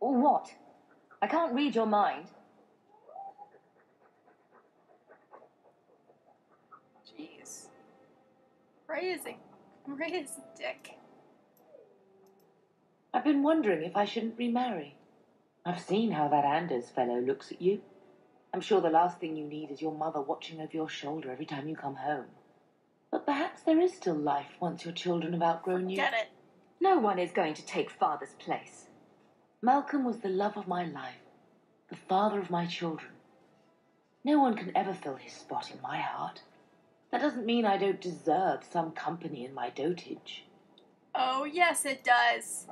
Or what? I can't read your mind. Jeez. Ray is a dick. I've been wondering if I shouldn't remarry. I've seen how that Anders fellow looks at you. I'm sure the last thing you need is your mother watching over your shoulder every time you come home. But perhaps there is still life once your children have outgrown you. Get it. No one is going to take father's place. Malcolm was the love of my life, the father of my children. No one can ever fill his spot in my heart. That doesn't mean I don't deserve some company in my dotage. Oh, yes, it does.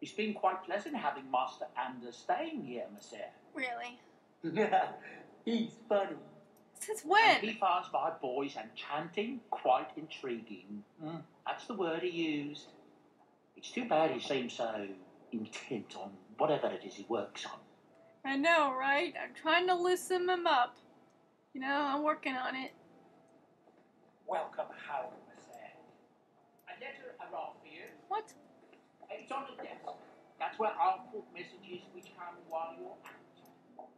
It's been quite pleasant having Master Anders staying here, monsieur. Really? He's funny. Since And when? he finds my voice and chanting quite intriguing. That's the word he used. It's too bad he seems so intent on whatever it is he works on. I know, right? I'm trying to loosen him up. You know, I'm working on it. Welcome home, monsieur. A letter arrived for you. What? It's on the desk. That's where I'll put messages which come while you're out.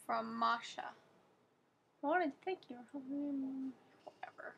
From Masha. I wanted to thank you. Whatever.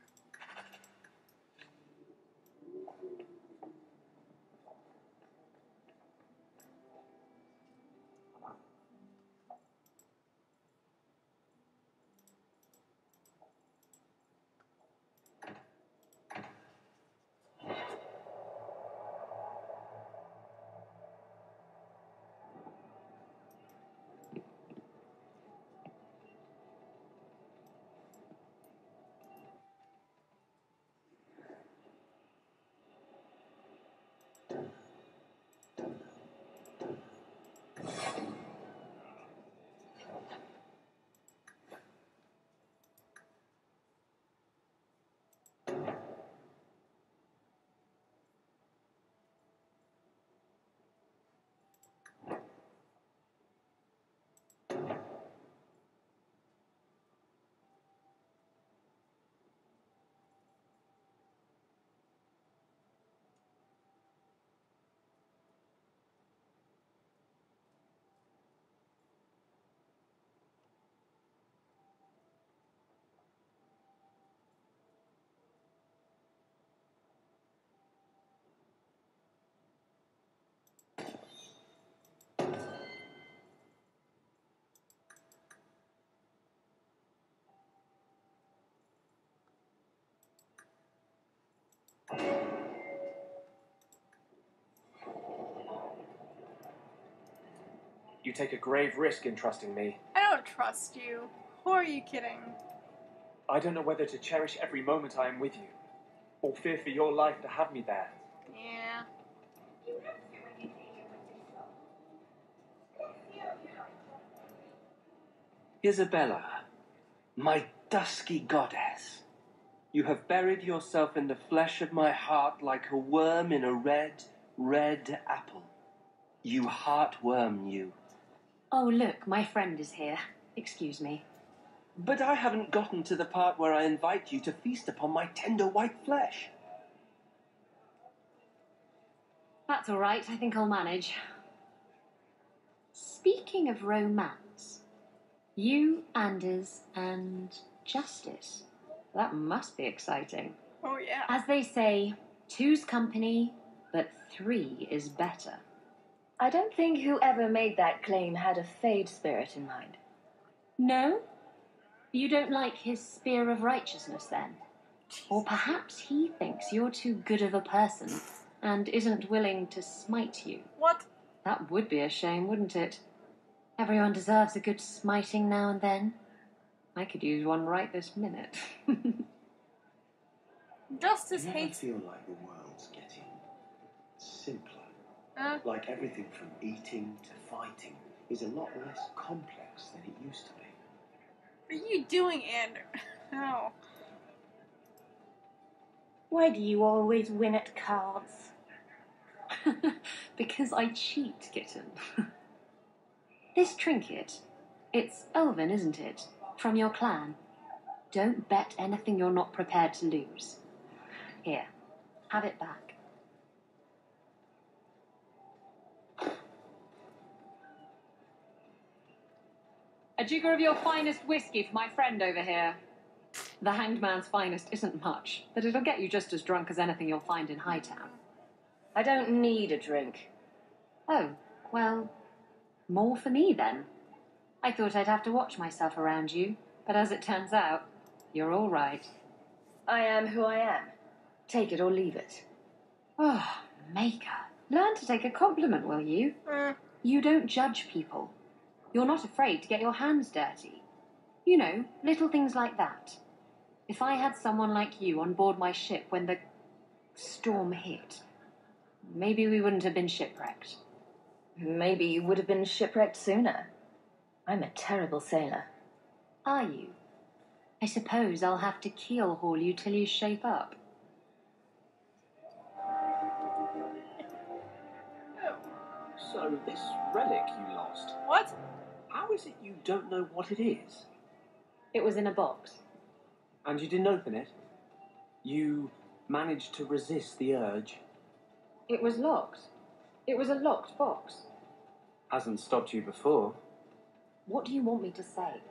You take a grave risk in trusting me. I don't trust you. Who are you kidding? I don't know whether to cherish every moment I am with you, or fear for your life to have me there. Yeah. Isabella, my dusky goddess, you have buried yourself in the flesh of my heart like a worm in a red, red apple. You heartworm, you. Oh, look, my friend is here. Excuse me. But I haven't gotten to the part where I invite you to feast upon my tender white flesh. That's all right. I think I'll manage. Speaking of romance, you, Anders, and Justice. That must be exciting. Oh, yeah. As they say, two's company, but three is better. I don't think whoever made that claim had a Fade spirit in mind. No? You don't like his spear of righteousness, then? Or perhaps he thinks you're too good of a person and isn't willing to smite you. What? That would be a shame, wouldn't it? Everyone deserves a good smiting now and then. I could use one right this minute. Justice I hates... feel like the world's getting simpler. Like everything from eating to fighting is a lot less complex than it used to be. What are you doing, Ander? Oh. Why do you always win at cards? Because I cheat, kitten. This trinket, it's elven, isn't it? From your clan. Don't bet anything you're not prepared to lose. Here, have it back. A jigger of your finest whiskey for my friend over here. The Hanged Man's finest isn't much, but it'll get you just as drunk as anything you'll find in Hightown. I don't need a drink. Oh, well, more for me then. I thought I'd have to watch myself around you, but as it turns out, you're all right. I am who I am. Take it or leave it. Oh, Maker, learn to take a compliment, will you? You don't judge people. You're not afraid to get your hands dirty. You know, little things like that. If I had someone like you on board my ship when the storm hit, maybe we wouldn't have been shipwrecked. Maybe you would have been shipwrecked sooner. I'm a terrible sailor. Are you? I suppose I'll have to keel haul you till you shape up. So this relic you lost, What? how is it you don't know what it is? It was in a box. And you didn't open it? You managed to resist the urge? It was locked. It was a locked box. Hasn't stopped you before. What do you want me to say?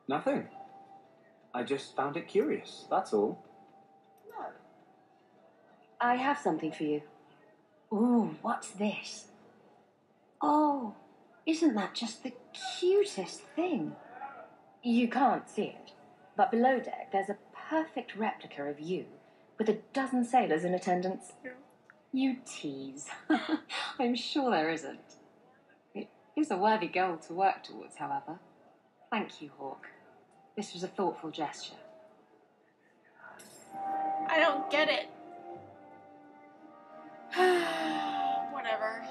Nothing. I just found it curious, that's all. No. I have something for you. Ooh, what's this? Oh, isn't that just the cutest thing? You can't see it, but below deck there's a perfect replica of you, with a dozen sailors in attendance. You tease. I'm sure there isn't. It is a worthy goal to work towards, however. Thank you, Hawk. This was a thoughtful gesture. I don't get it. Whatever.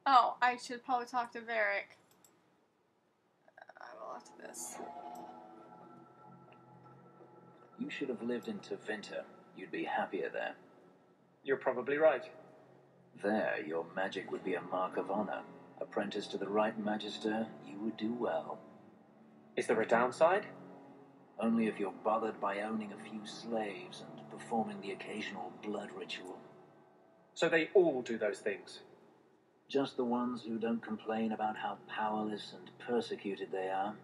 Oh, I should probably talk to Varric. I will after this. You should have lived in Tevinter. You'd be happier there. You're probably right. There, your magic would be a mark of honor. Apprentice to the right magister, you would do well. Is there a downside? Only if you're bothered by owning a few slaves and performing the occasional blood ritual. So they all do those things? Just the ones who don't complain about how powerless and persecuted they are.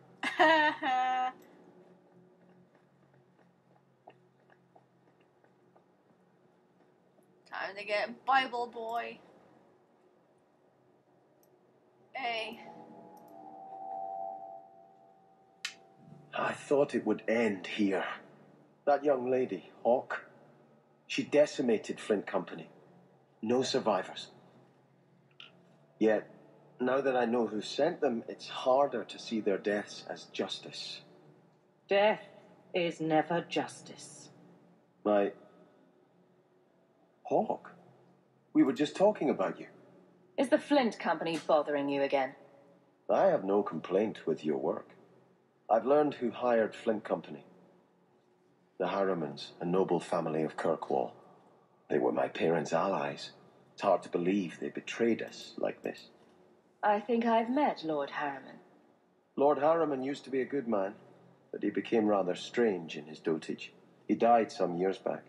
Time to get Bible Boy. Hey. I thought it would end here. That young lady, Hawk, she decimated Flint Company. No survivors. Yet, now that I know who sent them, it's harder to see their deaths as justice. Death is never justice. My... Hawk, we were just talking about you. Is the Flint Company bothering you again? I have no complaint with your work. I've learned who hired Flint Company. The Harrimans, a noble family of Kirkwall. They were my parents' allies. It's hard to believe they betrayed us like this. I think I've met Lord Harriman. Lord Harriman used to be a good man, but he became rather strange in his dotage. He died some years back.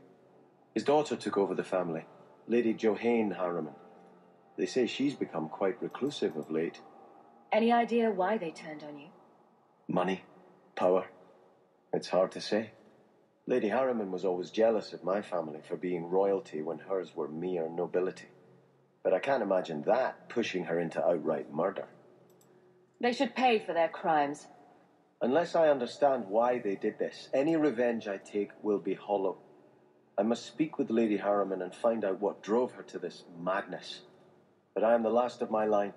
His daughter took over the family, Lady Johane Harriman. They say she's become quite reclusive of late. Any idea why they turned on you? Money, power. It's hard to say. Lady Harriman was always jealous of my family for being royalty when hers were mere nobility. But I can't imagine that pushing her into outright murder. They should pay for their crimes. Unless I understand why they did this, any revenge I take will be hollow. I must speak with Lady Harriman and find out what drove her to this madness. But I am the last of my line.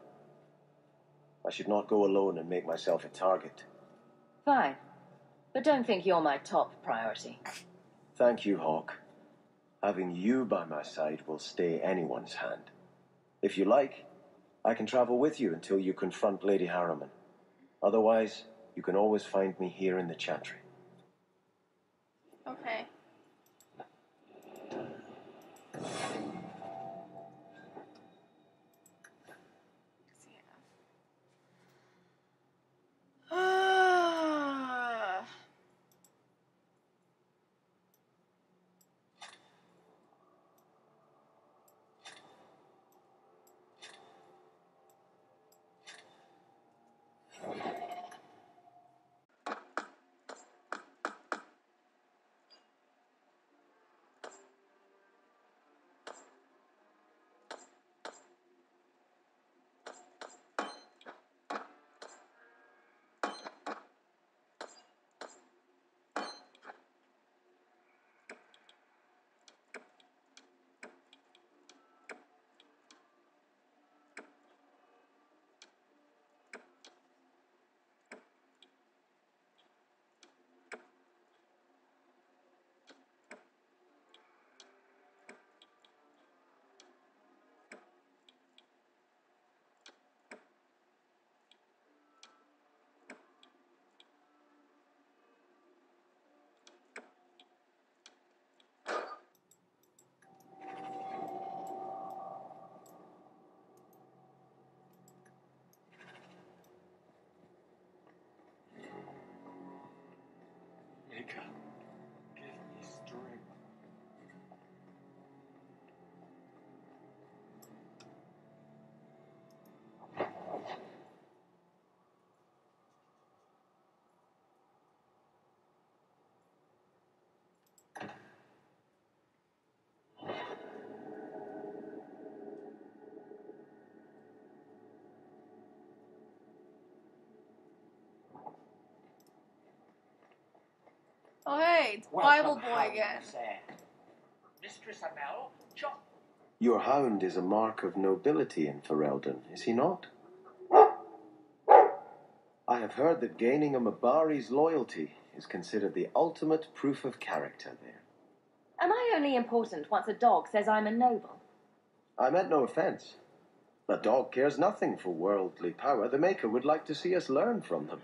I should not go alone and make myself a target. Fine. But don't think you're my top priority. Thank you, Hawk. Having you by my side will stay anyone's hand. If you like, I can travel with you until you confront Lady Harriman. Otherwise, you can always find me here in the Chantry. Okay. Mika, give me strength. Oh hey, it's Bible Boy again. Mistress Amel, John. Your hound is a mark of nobility in Ferelden, is he not? I have heard that gaining a Mabari's loyalty is considered the ultimate proof of character there. Am I only important once a dog says I'm a noble? I meant no offense. A dog cares nothing for worldly power. The Maker would like to see us learn from them.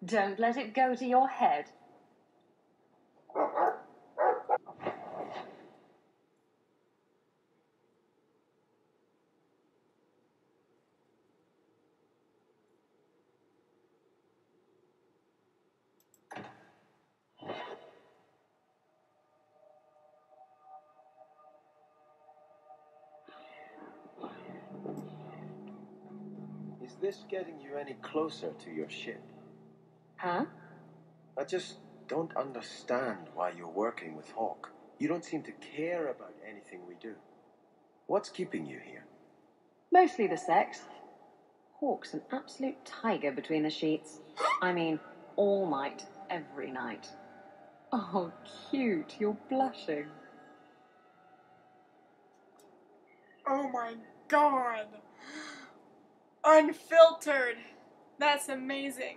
Don't let it go to your head. Is this getting you any closer to your ship? Huh? I just don't understand why you're working with Hawk. You don't seem to care about anything we do. What's keeping you here? Mostly the sex. Hawk's an absolute tiger between the sheets. I mean, all night, every night. Oh, cute, you're blushing. Oh my god. Unfiltered. That's amazing.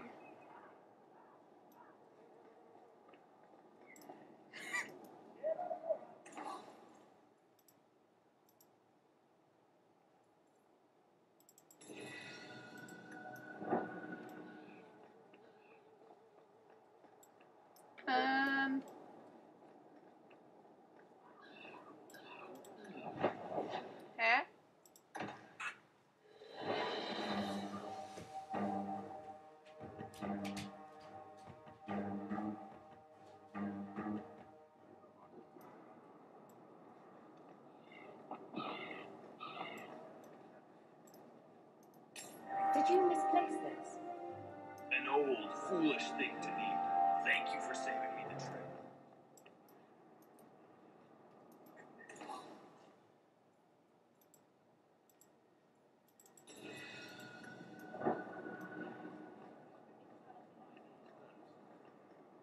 Eh? Did you misplace this? An old, foolish thing to need. Thank you for saving me the trip.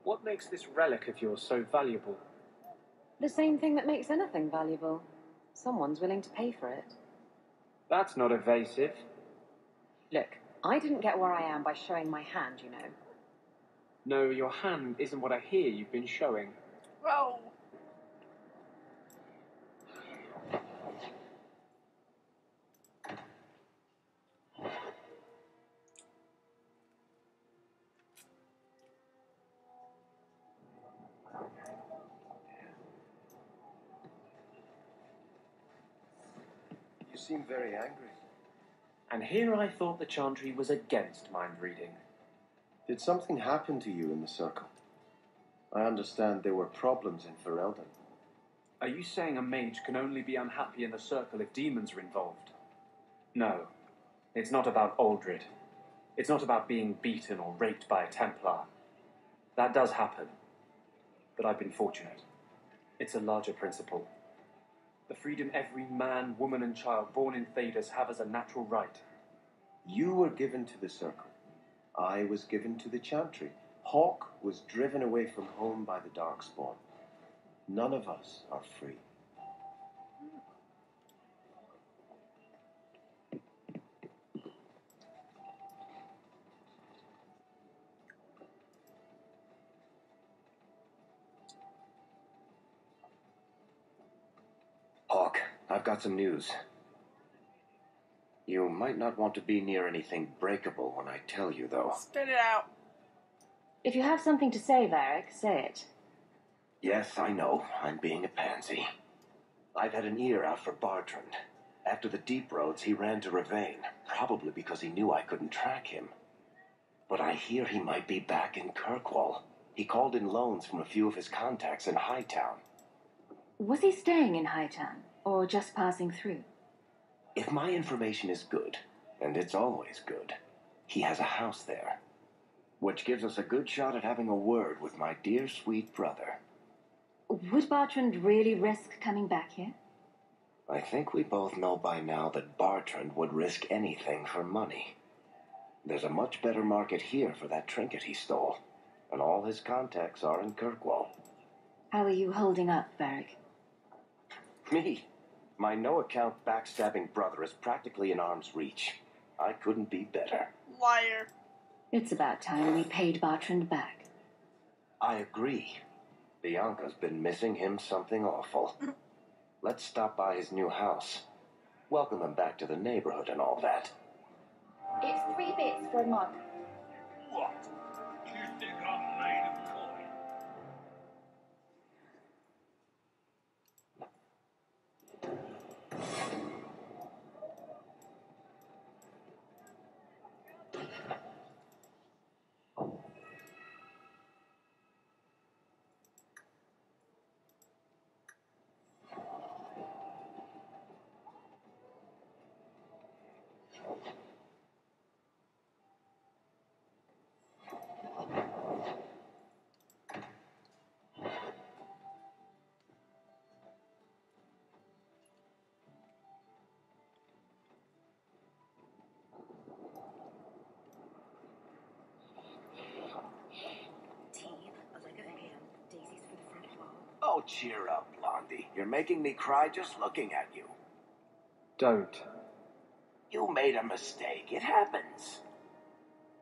What makes this relic of yours so valuable? The same thing that makes anything valuable. Someone's willing to pay for it. That's not evasive. Look, I didn't get where I am by showing my hand, you know. No, your hand isn't what I hear you've been showing. Whoa. You seem very angry. And here I thought the Chantry was against mind reading. Did something happen to you in the circle? I understand there were problems in Ferelden. Are you saying a mage can only be unhappy in the circle if demons are involved? No. It's not about Aldred. It's not about being beaten or raped by a Templar. That does happen. But I've been fortunate. It's a larger principle. The freedom every man, woman, and child born in Thedas have as a natural right. You were given to the circle. I was given to the Chantry. Hawk was driven away from home by the Darkspawn. None of us are free. Hawk, I've got some news. You might not want to be near anything breakable when I tell you, though. Spit it out. If you have something to say, Varric, say it. Yes, I know. I'm being a pansy. I've had an ear out for Bartrand. After the Deep Roads, he ran to Ravain, probably because he knew I couldn't track him. But I hear he might be back in Kirkwall. He called in loans from a few of his contacts in Hightown. Was he staying in Hightown, or just passing through? If my information is good, and it's always good, he has a house there. Which gives us a good shot at having a word with my dear sweet brother. Would Bartrand really risk coming back here? I think we both know by now that Bartrand would risk anything for money. There's a much better market here for that trinket he stole, and all his contacts are in Kirkwall. How are you holding up, Varric? Me? My no-account backstabbing brother is practically in arm's reach. I couldn't be better. Liar. It's about time we paid Bartrand back. I agree. Bianca's been missing him something awful. Let's stop by his new house. Welcome him back to the neighborhood and all that. It's 3 bits for a mug. What? You think I'm made of coin? Oh, cheer up, Blondie. You're making me cry just looking at you. Don't. You made a mistake. It happens.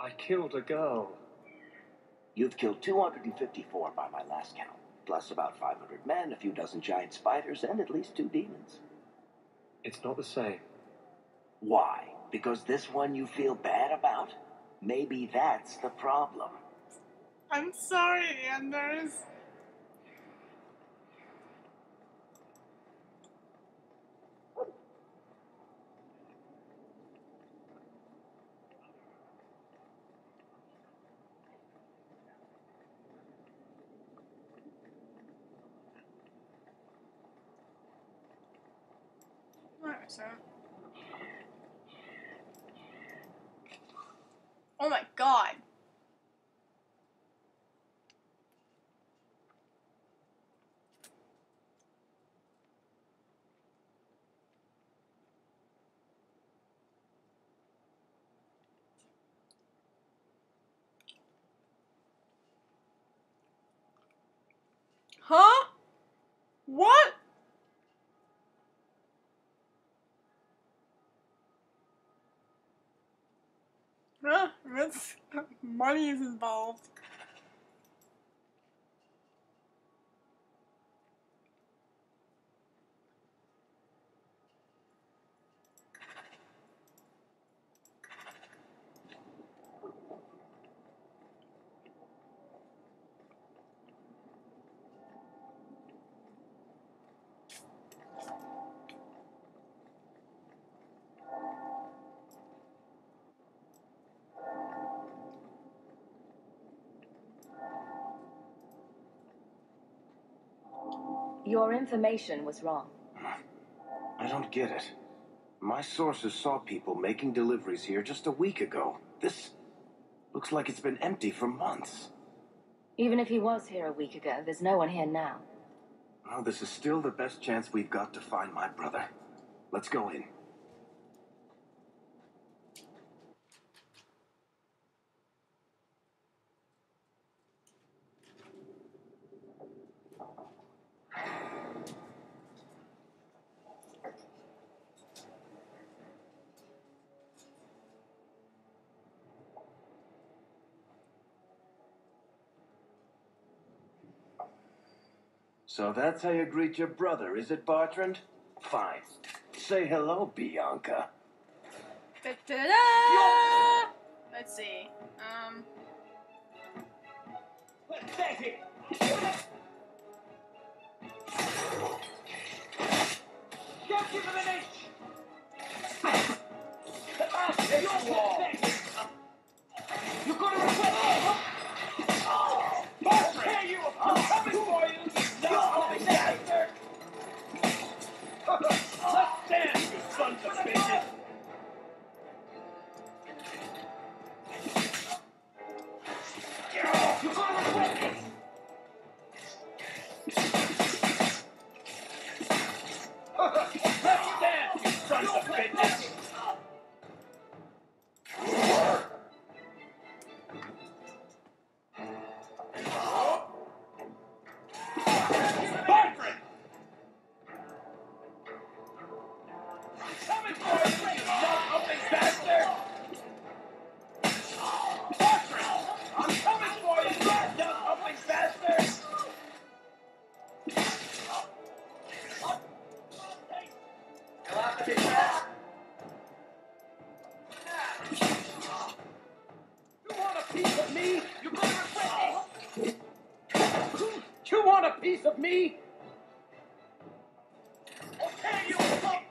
I killed a girl. You've killed 254 by my last count, plus about 500 men, a few dozen giant spiders, and at least 2 demons. It's not the same. Why? Because this one you feel bad about? Maybe that's the problem. I'm sorry, Anders. Alright, so. Oh my god. Huh? What? Huh? That's money is involved. Your information was wrong. I don't get it. My sources saw people making deliveries here just a week ago. This looks like it's been empty for months. Even if he was here a week ago, there's no one here now. Well, this is still the best chance we've got to find my brother. Let's go in. So that's how you greet your brother, is it, Bartrand? Fine. Say hello, Bianca. Da-da-da! Let's see. That's it. Don't give him an inch. There you are. You're gonna regret it. Bartrand, you! I'm coming for you. No, bastard. Let's stand, you sons of bitches. You're gonna regret it. Let's stand, you sons of bitches. Bartrand! Coming for you, you nut-upping bastard! Bartrand! I'm coming for you, you nut-upping bastard! You want a piece of me? You're gonna regret it! You want a piece of me? Okay, you fuck!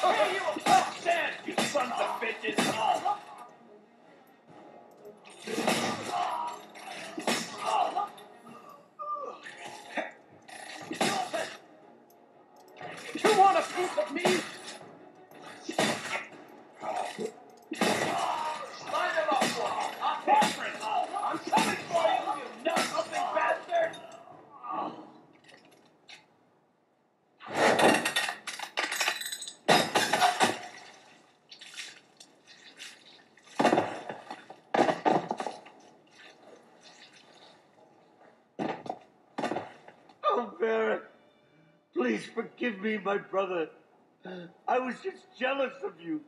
Okay, you fuck! Stand, you sons of bitches! You want a piece of me? Line them up for me. I'm Bartrand. I'm coming for you, you nut-upping bastard! Oh, Barrett, please forgive me, my brother. I was just jealous of you.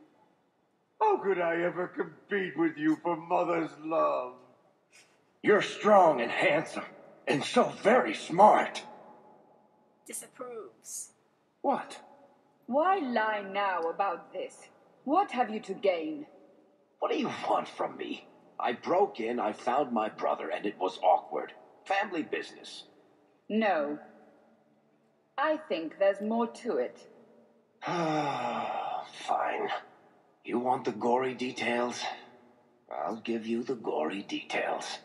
How could I ever compete with you for Mother's love? You're strong and handsome, and so very smart. Disapproves. What? Why lie now about this? What have you to gain? What do you want from me? I broke in, I found my brother, and it was awkward. Family business. No. I think there's more to it. Fine. You want the gory details? I'll give you the gory details.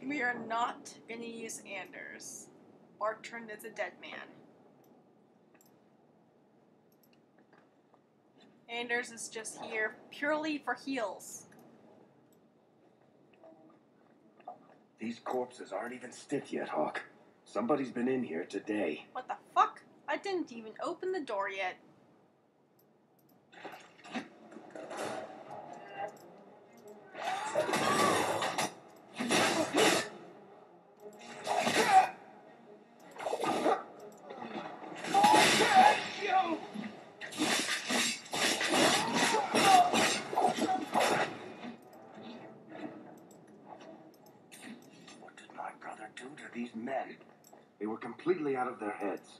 We are not gonna use Anders. Bartrand is a dead man. Anders is just here purely for heals. These corpses aren't even stiff yet, Hawk. Somebody's been in here today. What the fuck? I didn't even open the door yet. What did my brother do to these men? They were completely out of their heads.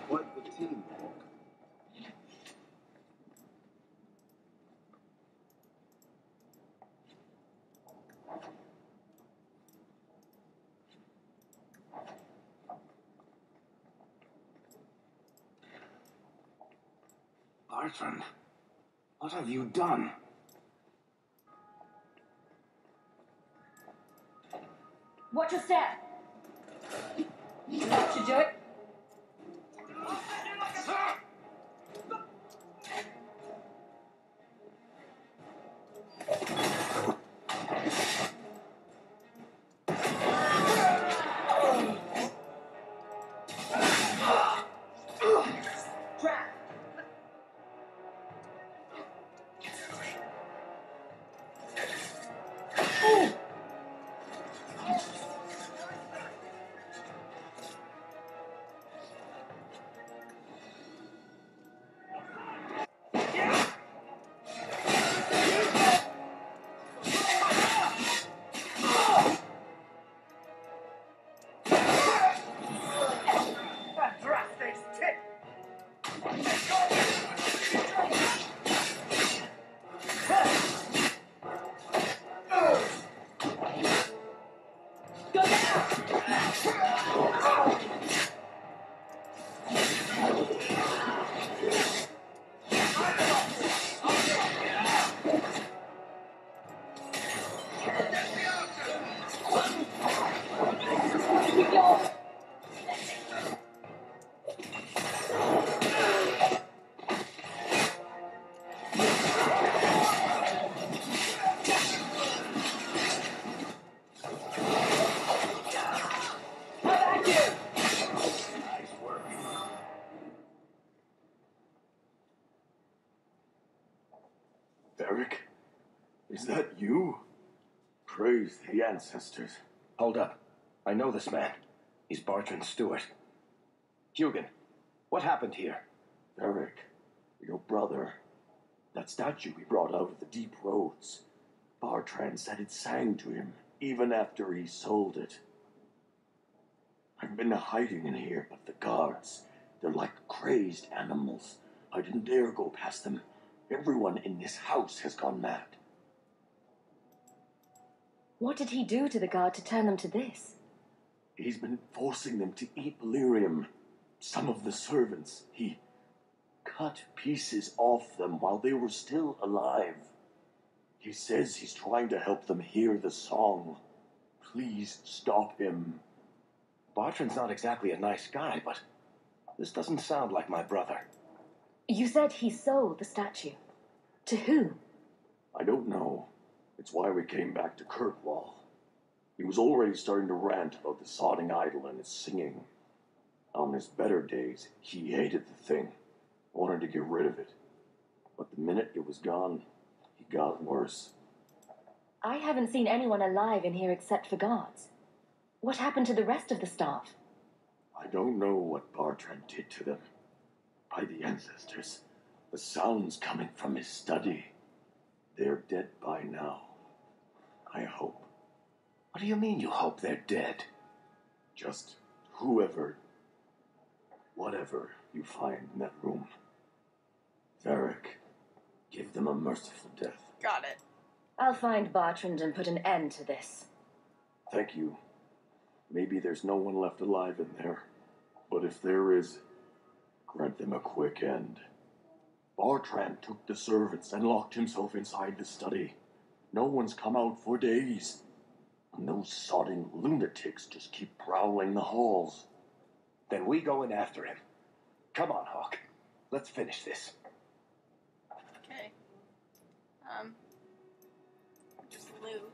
Quite the team, Hawk. Bartrand, what have you done? Watch your step. That should do it. Beric? Is that you? Praise the ancestors. Hold up. I know this man. He's Bartrand Stewart. Hugin, what happened here? Beric, your brother. That statue we brought out of the deep roads. Bartrand said it sang to him, even after he sold it. I've been hiding in here, but the guards, they're like crazed animals. I didn't dare go past them. Everyone in this house has gone mad. What did he do to the guard to turn them to this? He's been forcing them to eat lyrium. Some of the servants, he cut pieces off them while they were still alive. He says he's trying to help them hear the song. Please stop him. Bartrand's not exactly a nice guy, but this doesn't sound like my brother. You said he sold the statue. To who? I don't know. It's why we came back to Kirkwall. He was already starting to rant about the sodding idol and its singing. On his better days, he hated the thing, wanted to get rid of it. But the minute it was gone, he got worse. I haven't seen anyone alive in here except for guards. What happened to the rest of the staff? I don't know what Bartrand did to them. By the ancestors, the sounds coming from his study. They're dead by now. I hope. What do you mean you hope they're dead? Just whoever, whatever you find in that room. Varric, give them a merciful death. Got it. I'll find Bartrand and put an end to this. Thank you. Maybe there's no one left alive in there. But if there is, grant them a quick end. Bartrand took the servants and locked himself inside the study. No one's come out for days. And those sodding lunatics just keep prowling the halls. Then we go in after him. Come on, Hawk. Let's finish this. Okay. Just loot.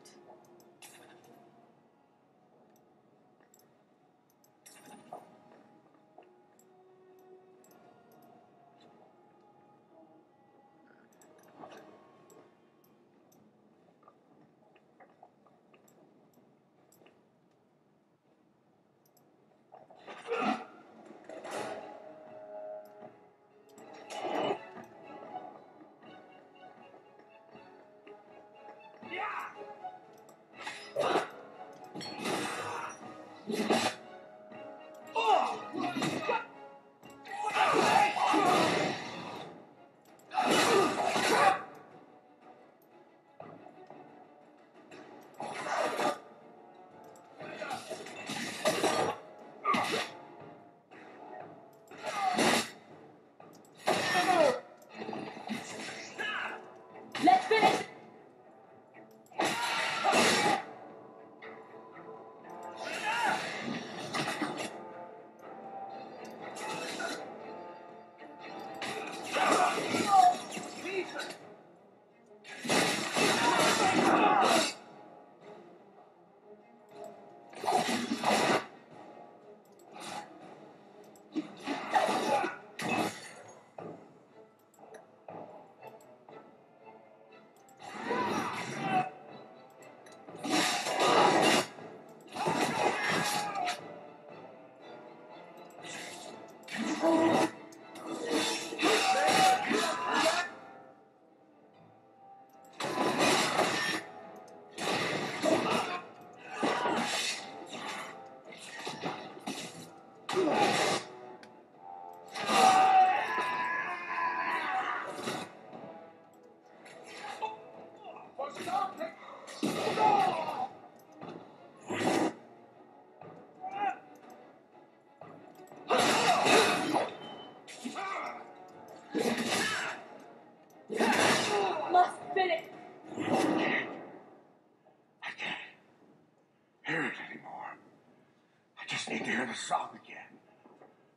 The song again.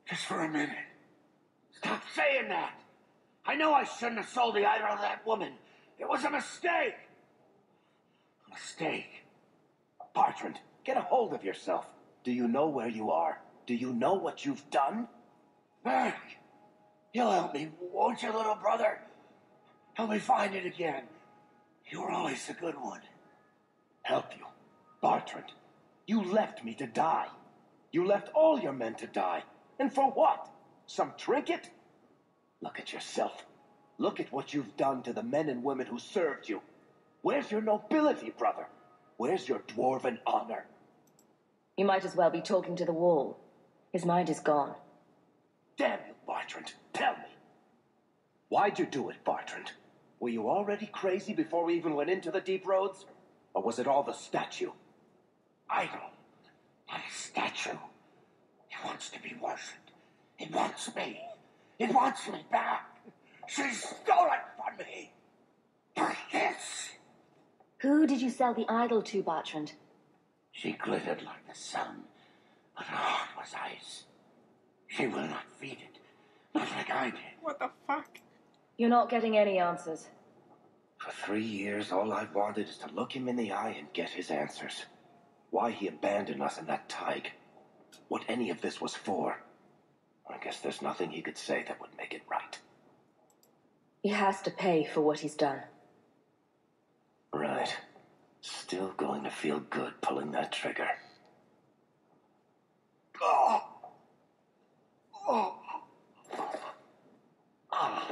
Just for a minute. Stop saying that! I know I shouldn't have sold the idol to that woman. It was a mistake! A mistake. Bartrand, get a hold of yourself. Do you know where you are? Do you know what you've done? Beric, you'll help me, won't you, little brother? Help me find it again. You were always a good one. Help you. Bartrand, you left me to die. You left all your men to die. And for what? Some trinket? Look at yourself. Look at what you've done to the men and women who served you. Where's your nobility, brother? Where's your dwarven honor? You might as well be talking to the wall. His mind is gone. Damn you, Bartrand. Tell me. Why'd you do it, Bartrand? Were you already crazy before we even went into the deep roads? Or was it all the statue? Idol. Not a statue. It wants to be worshipped. It wants me. It wants me back. She stole it from me. For this. Who did you sell the idol to, Bartrand? She glittered like the sun, but her heart was ice. She will not feed it. Not like I did. What the fuck? You're not getting any answers. For 3 years, all I've wanted is to look him in the eye and get his answers. Why he abandoned us in that tide. What any of this was for. I guess there's nothing he could say that would make it right. He has to pay for what he's done. Right. Still going to feel good pulling that trigger. Oh. Oh. Oh.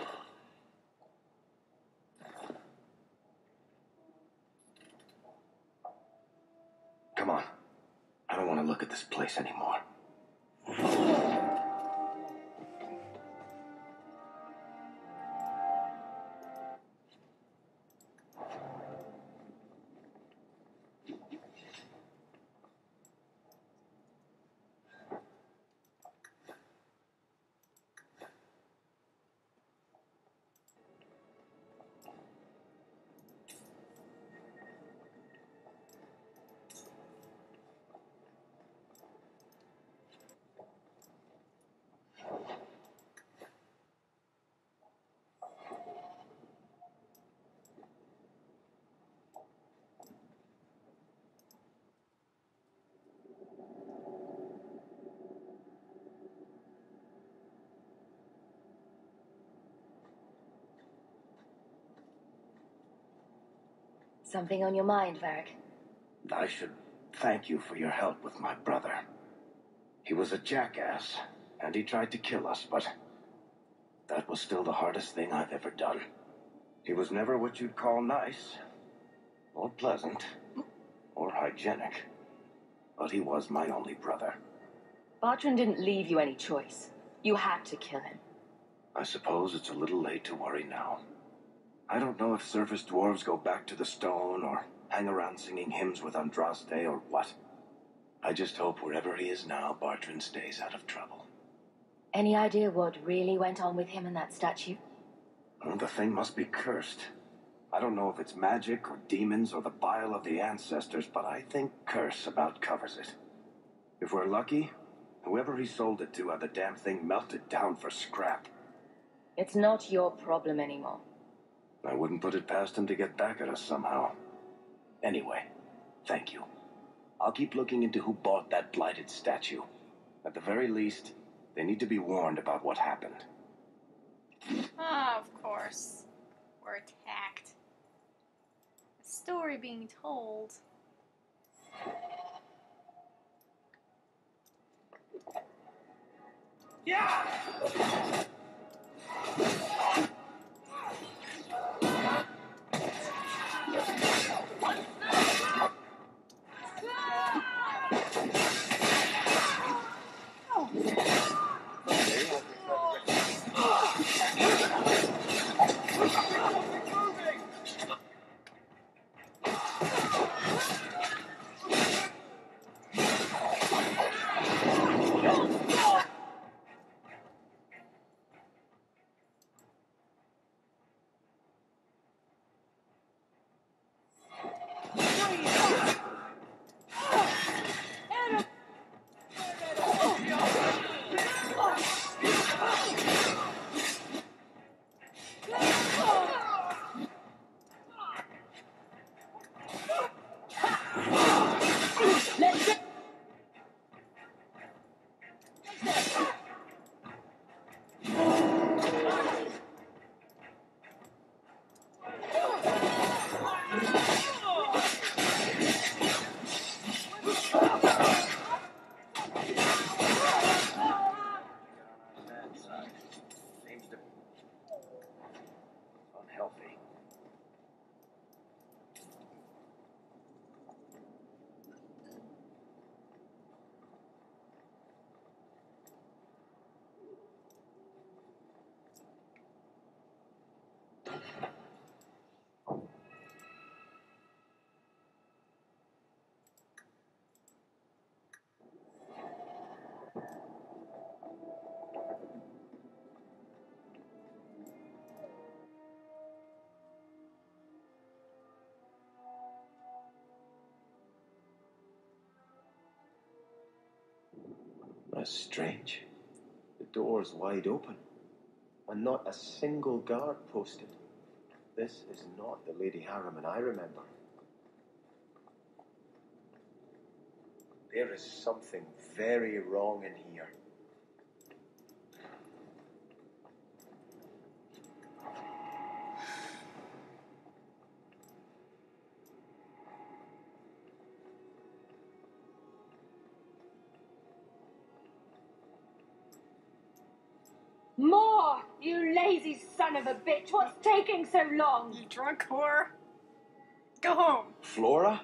Come on. I don't want to look at this place anymore. Something on your mind, Varric? I should thank you for your help with my brother. He was a jackass, and he tried to kill us, but that was still the hardest thing I've ever done. He was never what you'd call nice, or pleasant, or hygienic, but he was my only brother. Bartrand didn't leave you any choice. You had to kill him. I suppose it's a little late to worry now. I don't know if surface dwarves go back to the stone or hang around singing hymns with Andraste or what. I just hope wherever he is now, Bartrand stays out of trouble. Any idea what really went on with him and that statue? Well, the thing must be cursed. I don't know if it's magic or demons or the bile of the ancestors, but I think curse about covers it. If we're lucky, whoever he sold it to had the damn thing melted down for scrap. It's not your problem anymore. I wouldn't put it past him to get back at us somehow. Anyway, thank you. I'll keep looking into who bought that blighted statue. At the very least, they need to be warned about what happened. Ah, of course. We're attacked. A story being told. Yeah! That's strange. The door's wide open, and not a single guard posted. This is not the Lady Harriman I remember. There is something very wrong in here. More! You lazy son of a bitch! What's taking so long? You drunk whore. Go home. Flora?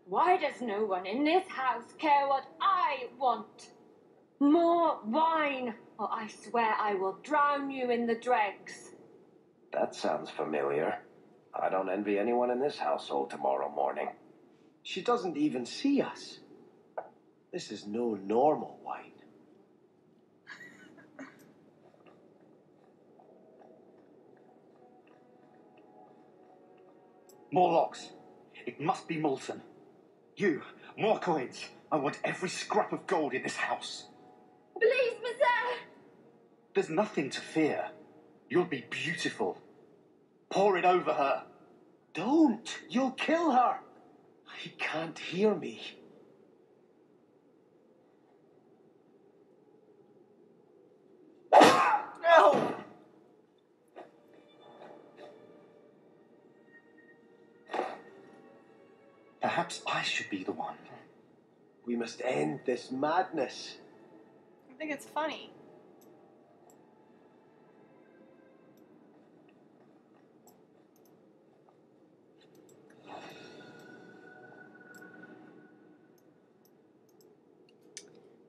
Why does no one in this house care what I want? More wine, or I swear I will drown you in the dregs. That sounds familiar. I don't envy anyone in this household tomorrow morning. She doesn't even see us. This is no normal wine. More locks. It must be Molson. You, more coins. I want every scrap of gold in this house. Please, monsieur! There's nothing to fear. You'll be beautiful. Pour it over her. Don't! You'll kill her! He can't hear me. No! Perhaps I should be the one. We must end this madness. I think it's funny.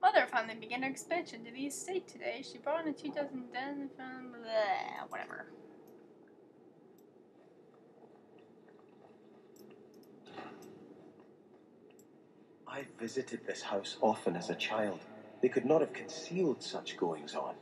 Mother finally began her expansion to the estate today. She brought in 2010 from whatever. I visited this house often as a child. They could not have concealed such goings on.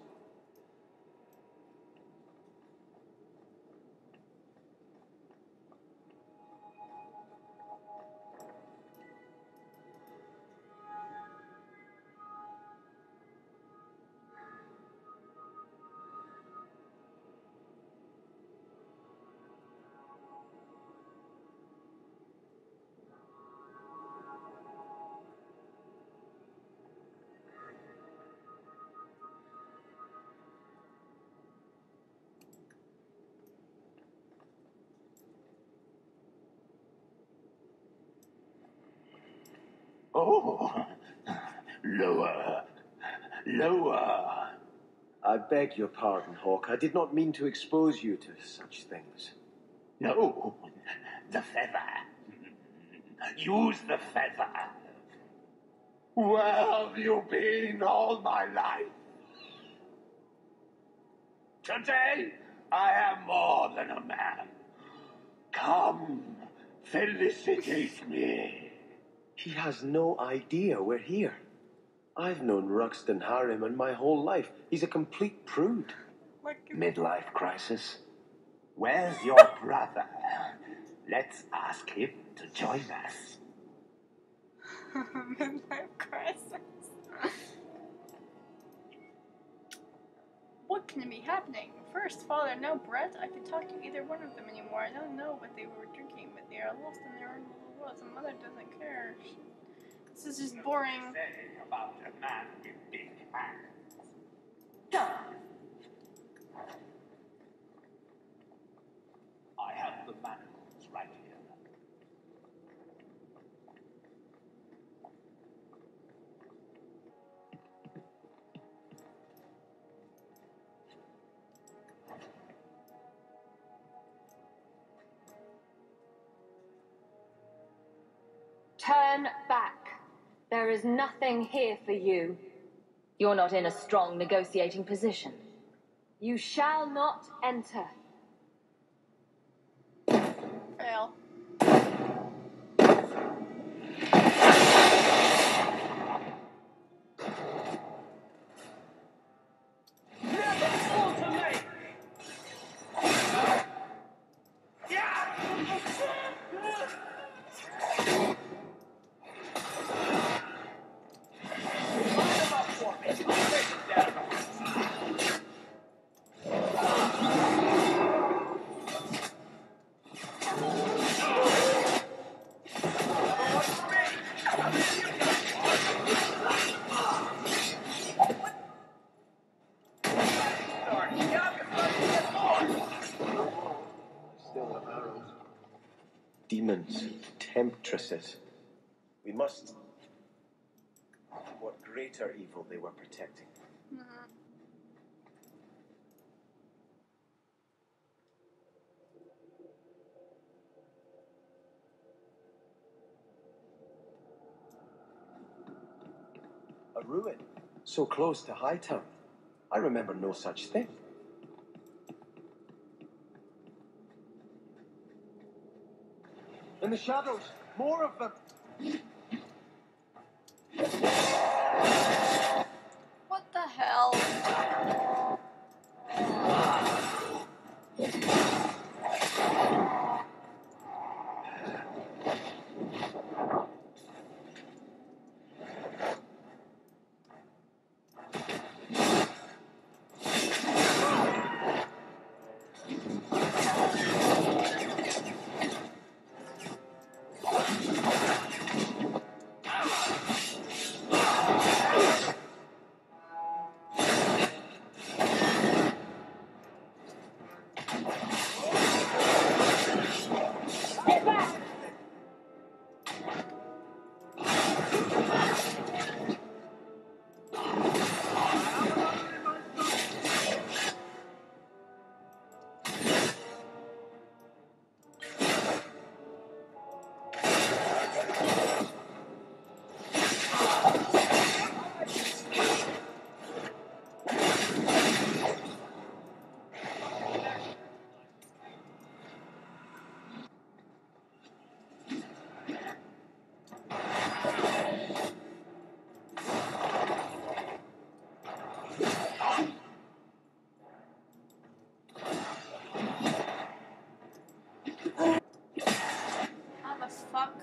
Oh, lower, lower. I beg your pardon, Hawk. I did not mean to expose you to such things. No, the feather. Use the feather. Where have you been all my life? Today, I am more than a man. Come, felicitate me. He has no idea we're here. I've known Ruxton Harriman my whole life. He's a complete prude. Midlife crisis. Where's your brother? Let's ask him to join us. Midlife crisis. What can be happening? First, Father, no Brett. I can talk to either one of them anymore. I don't know what they were drinking, but they are lost in their own little worlds, and Mother doesn't care. This is just boring. About a man with big hands. I have the manacles right here. Turn back. There is nothing here for you. You're not in a strong negotiating position. You shall not enter. Fail. Demons, temptresses. We must... What greater evil they were protecting. A ruin, so close to Hightown. I remember no such thing. In the shadows, more of them! What the hell? How the fuck?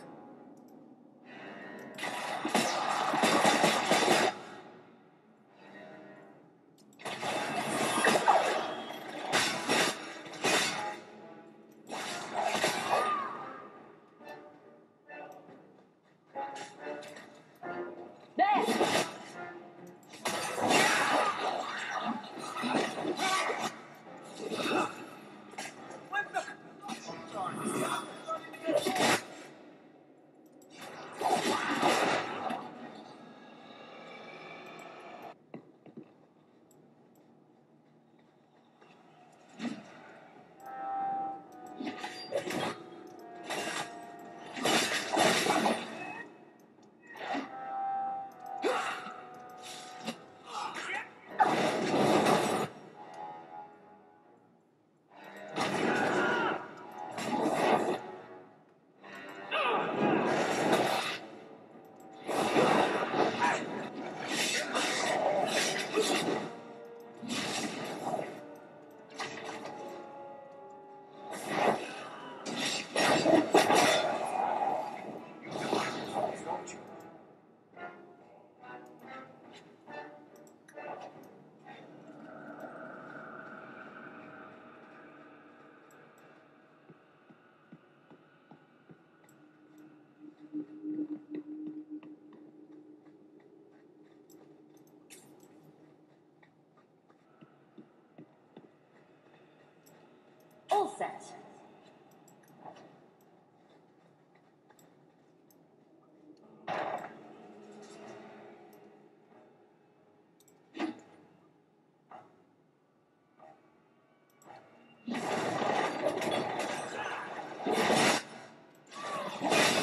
All set.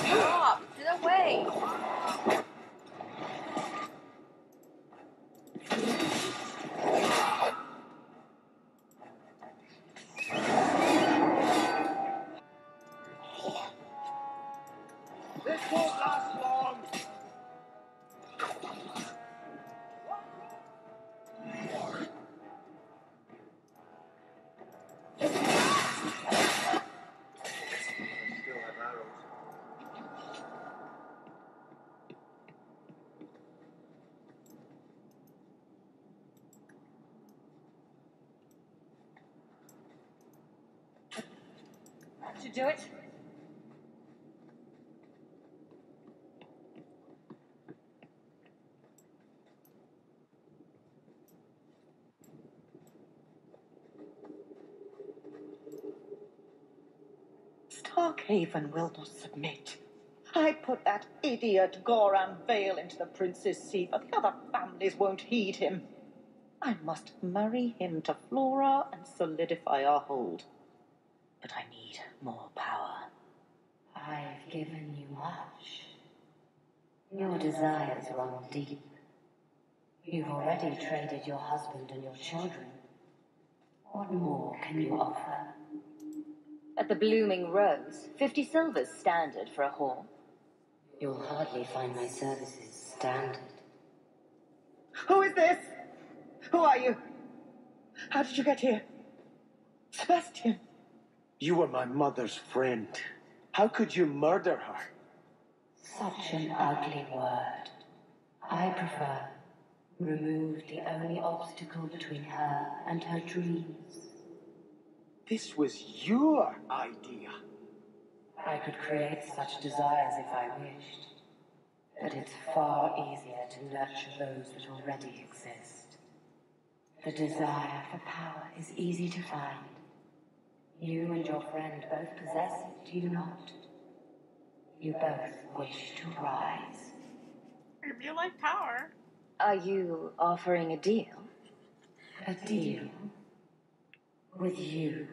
Stop! Get away! This won't last long! Still have arrows. That should do it. Stop. Starkhaven will not submit. I put that idiot Goran Vale into the Prince's Sea, but the other families won't heed him. I must marry him to Flora and solidify our hold. But I need more power. I've given you much. Your desires run deep. You've already traded your husband and your children. What more can you offer? At the Blooming Rose, 50 silver's standard for a whore. You'll hardly find my services standard. Who is this? Who are you? How did you get here? Sebastian. You were my mother's friend. How could you murder her? Such an ugly word. I prefer remove the only obstacle between her and her dreams. This was your idea. I could create such desires if I wished, but it's far easier to nurture those that already exist. The desire for power is easy to find. You and your friend both possess it, do you not? You both wish to rise. If you like power. Are you offering a deal? A deal? With you?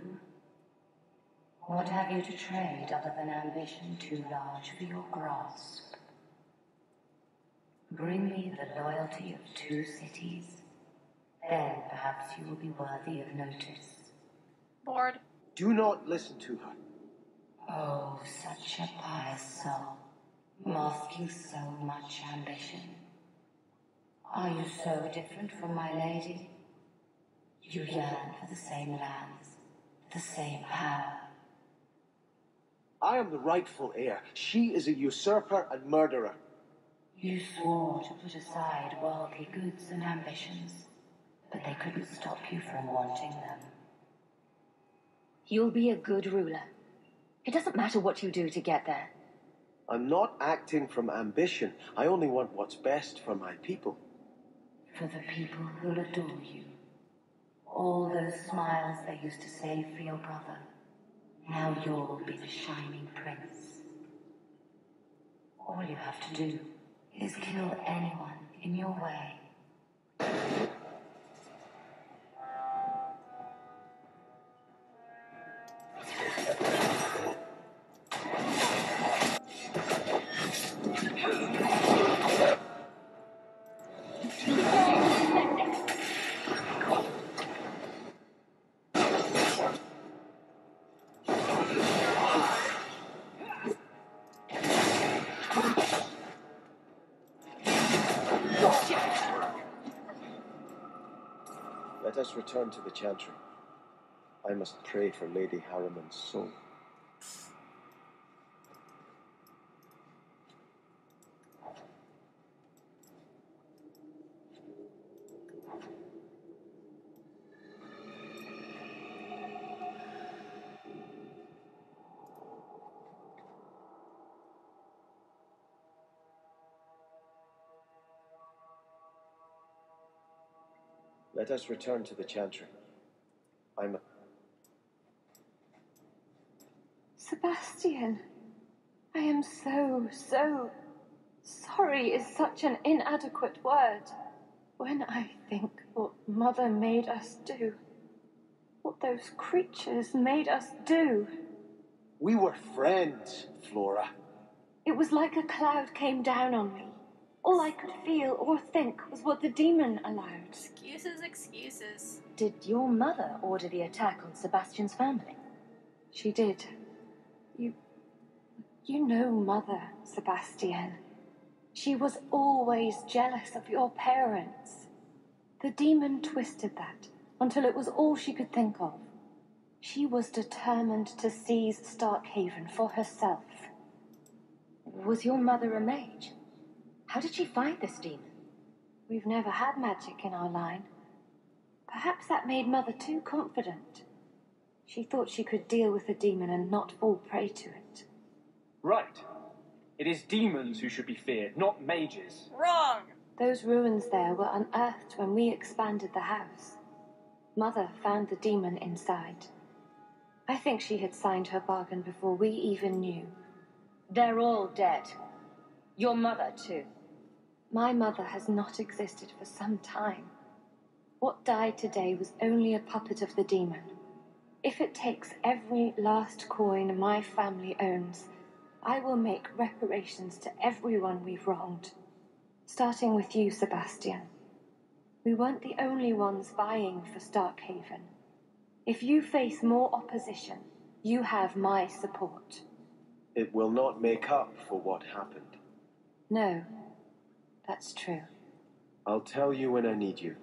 What have you to trade other than ambition too large for your grasp? Bring me the loyalty of 2 cities. Then perhaps you will be worthy of notice. Bored. Do not listen to her. Oh, such a pious soul, masking so much ambition. Are you so different from my lady? You yearn for the same lands, the same power. I am the rightful heir. She is a usurper and murderer. You swore to put aside worldly goods and ambitions, but they couldn't stop you from wanting them. You'll be a good ruler. It doesn't matter what you do to get there. I'm not acting from ambition. I only want what's best for my people. For the people who'll adore you. All those smiles they used to save for your brother. Now you'll be the shining prince. All you have to do is kill anyone in your way. Let us return to the Chantry. I must pray for Lady Harriman's soul. Let us return to the Chantry. Sebastian, I am so sorry is such an inadequate word. When I think what Mother made us do, what those creatures made us do. We were friends, Flora. It was like a cloud came down on me. All I could feel or think was what the demon allowed. Excuses. Did your mother order the attack on Sebastian's family? She did. You know Mother, Sebastian. She was always jealous of your parents. The demon twisted that until it was all she could think of. She was determined to seize Starkhaven for herself. Was your mother a mage? How did she find this demon? We've never had magic in our line. Perhaps that made Mother too confident. She thought she could deal with the demon and not fall prey to it. Right. It is demons who should be feared, not mages. Wrong! Those ruins there were unearthed when we expanded the house. Mother found the demon inside. I think she had signed her bargain before we even knew. They're all dead. Your mother, too. My mother has not existed for some time. What died today was only a puppet of the demon. If it takes every last coin my family owns, I will make reparations to everyone we've wronged. Starting with you, Sebastian. We weren't the only ones vying for Starkhaven. If you face more opposition, you have my support. It will not make up for what happened. No, that's true. I'll tell you when I need you.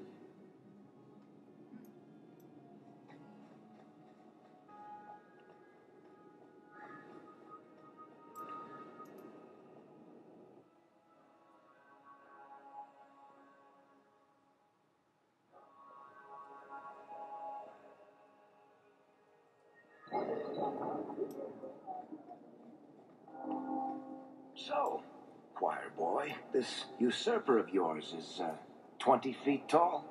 So, choir boy, this usurper of yours is 20 feet tall?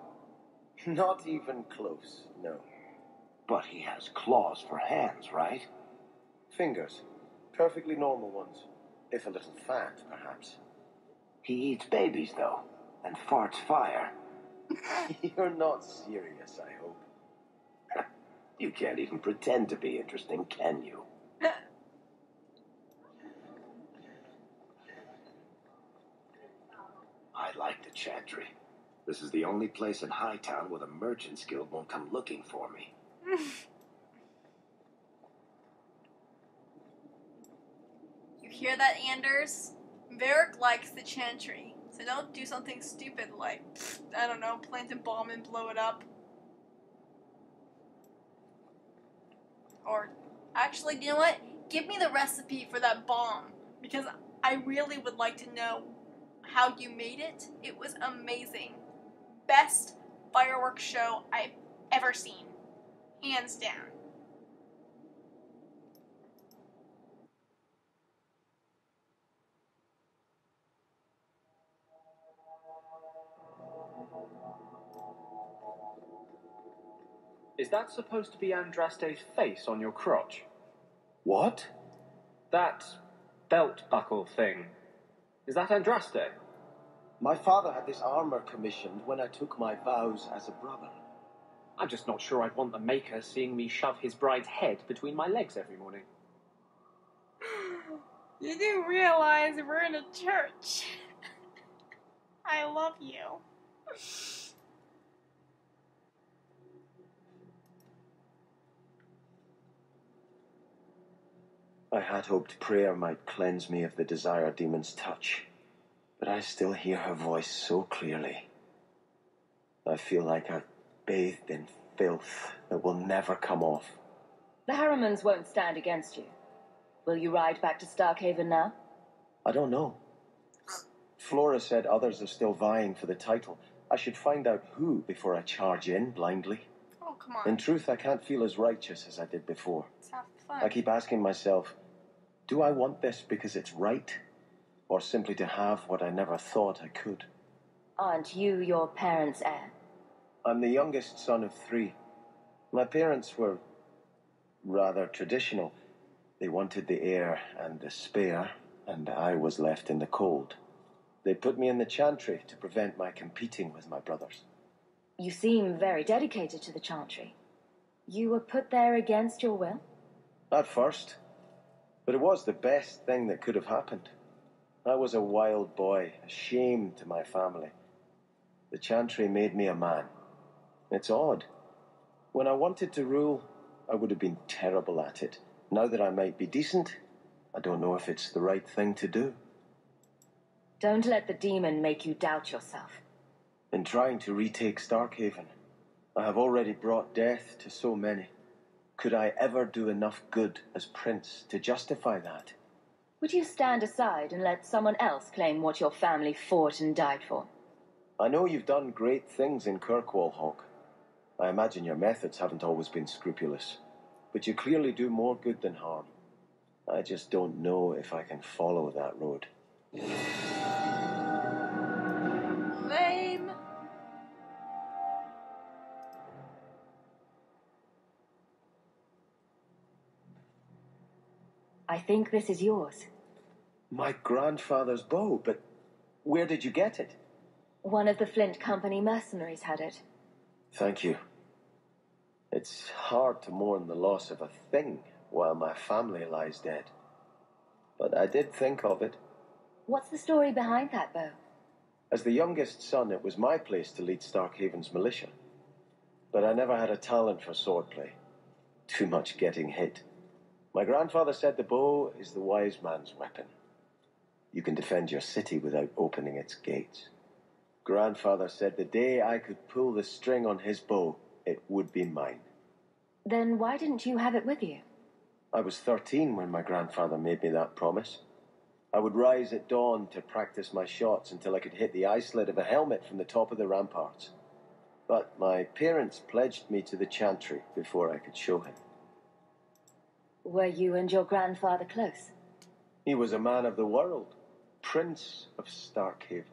Not even close, no. But he has claws for hands, right? Fingers. Perfectly normal ones. If a little fat, perhaps. He eats babies, though, and farts fire. You're not serious, I hope. You can't even pretend to be interesting, can you? I like the Chantry. This is the only place in Hightown where the Merchants Guild won't come looking for me. You hear that, Anders? Varric likes the Chantry, so don't do something stupid like, I don't know, plant a bomb and blow it up. Or, actually, you know what? Give me the recipe for that bomb, because I really would like to know how you made it. It was amazing. Best fireworks show I've ever seen. Hands down. Is that supposed to be Andraste's face on your crotch? What? That belt buckle thing. Is that Andraste? My father had this armor commissioned when I took my vows as a brother. I'm just not sure I'd want the maker seeing me shove his bride's head between my legs every morning. You do realize we're in a church. I love you. I had hoped prayer might cleanse me of the Desire Demon's touch, but I still hear her voice so clearly. I feel like I've bathed in filth that will never come off. The Harrimans won't stand against you. Will you ride back to Starkhaven now? I don't know. Flora said others are still vying for the title. I should find out who before I charge in blindly. Oh, come on. In truth, I can't feel as righteous as I did before. Let's have fun. I keep asking myself, do I want this because it's right? Or simply to have what I never thought I could? Aren't you your parents' heir? I'm the youngest son of 3. My parents were rather traditional. They wanted the heir and the spare, and I was left in the cold. They put me in the Chantry to prevent my competing with my brothers. You seem very dedicated to the Chantry. You were put there against your will? At first. But it was the best thing that could have happened. I was a wild boy, a shame to my family. The Chantry made me a man. It's odd. When I wanted to rule, I would have been terrible at it. Now that I might be decent, I don't know if it's the right thing to do. Don't let the demon make you doubt yourself. In trying to retake Starkhaven, I have already brought death to so many. Could I ever do enough good as prince to justify that? Would you stand aside and let someone else claim what your family fought and died for? I know you've done great things in Kirkwall, Hawk. I imagine your methods haven't always been scrupulous, but you clearly do more good than harm. I just don't know if I can follow that road. Lame. I think this is yours. My grandfather's bow, but where did you get it? One of the Flint Company mercenaries had it. Thank you. It's hard to mourn the loss of a thing while my family lies dead. But I did think of it. What's the story behind that bow? As the youngest son, it was my place to lead Starkhaven's militia. But I never had a talent for swordplay. Too much getting hit. My grandfather said the bow is the wise man's weapon. You can defend your city without opening its gates. Grandfather said the day I could pull the string on his bow, it would be mine. Then why didn't you have it with you? I was 13 when my grandfather made me that promise. I would rise at dawn to practice my shots until I could hit the eye slit of a helmet from the top of the ramparts. But my parents pledged me to the chantry before I could show him. Were you and your grandfather close? He was a man of the world, Prince of Starkhaven.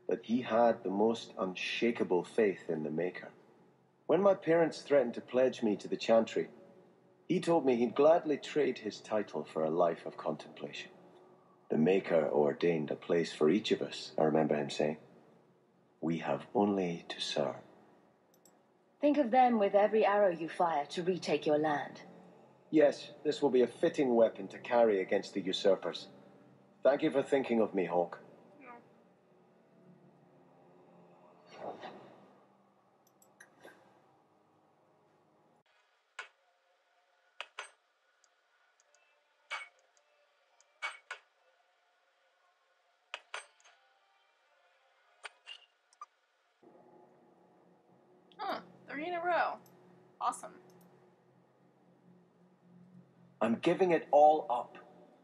But he had the most unshakable faith in the Maker. When my parents threatened to pledge me to the chantry, he told me he'd gladly trade his title for a life of contemplation. The Maker ordained a place for each of us, I remember him saying. We have only to serve. Think of them with every arrow you fire to retake your land. Yes, this will be a fitting weapon to carry against the usurpers. Thank you for thinking of me, Hawke. Huh, 3 in a row. Awesome. I'm giving it all up.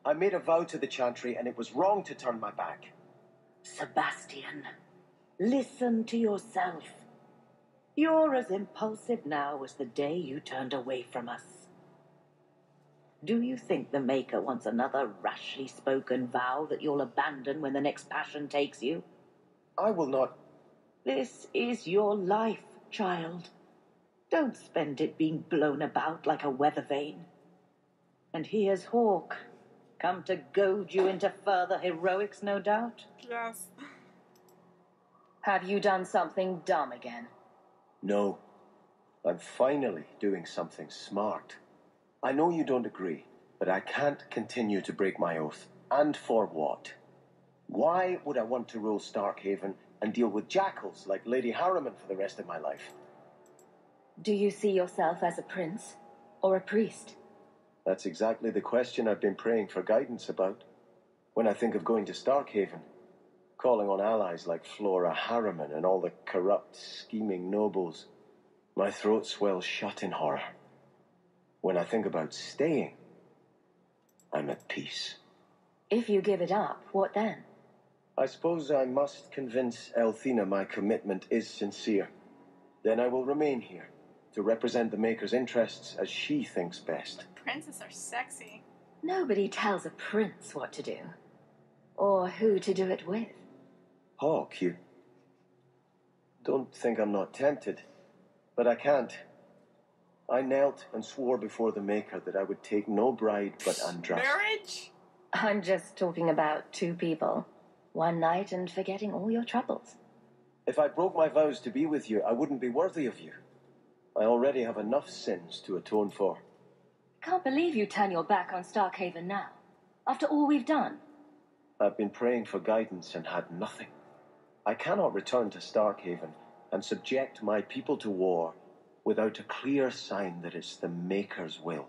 I made a vow to the chantry, and it was wrong to turn my back. Sebastian, listen to yourself. You're as impulsive now as the day you turned away from us. Do you think the Maker wants another rashly spoken vow that you'll abandon when the next passion takes you? I will not. This is your life, child. Don't spend it being blown about like a weather vane. And here's Hawke, come to goad you into further heroics, no doubt? Yes. Have you done something dumb again? No. I'm finally doing something smart. I know you don't agree, but I can't continue to break my oath. And for what? Why would I want to rule Starkhaven and deal with jackals like Lady Harriman for the rest of my life? Do you see yourself as a prince or a priest? That's exactly the question I've been praying for guidance about. When I think of going to Starkhaven, calling on allies like Flora Harriman and all the corrupt, scheming nobles, my throat swells shut in horror. When I think about staying, I'm at peace. If you give it up, what then? I suppose I must convince Elthina my commitment is sincere. Then I will remain here, to represent the Maker's interests as she thinks best. Princes are sexy. Nobody tells a prince what to do. Or who to do it with. Hawke, you don't think I'm not tempted, but I can't. I knelt and swore before the Maker that I would take no bride but Andraste. Marriage? I'm just talking about 2 people. One night and forgetting all your troubles. If I broke my vows to be with you, I wouldn't be worthy of you. I already have enough sins to atone for. Can't believe you turn your back on Starkhaven now. After all we've done. I've been praying for guidance and had nothing. I cannot return to Starkhaven and subject my people to war without a clear sign that it's the Maker's will.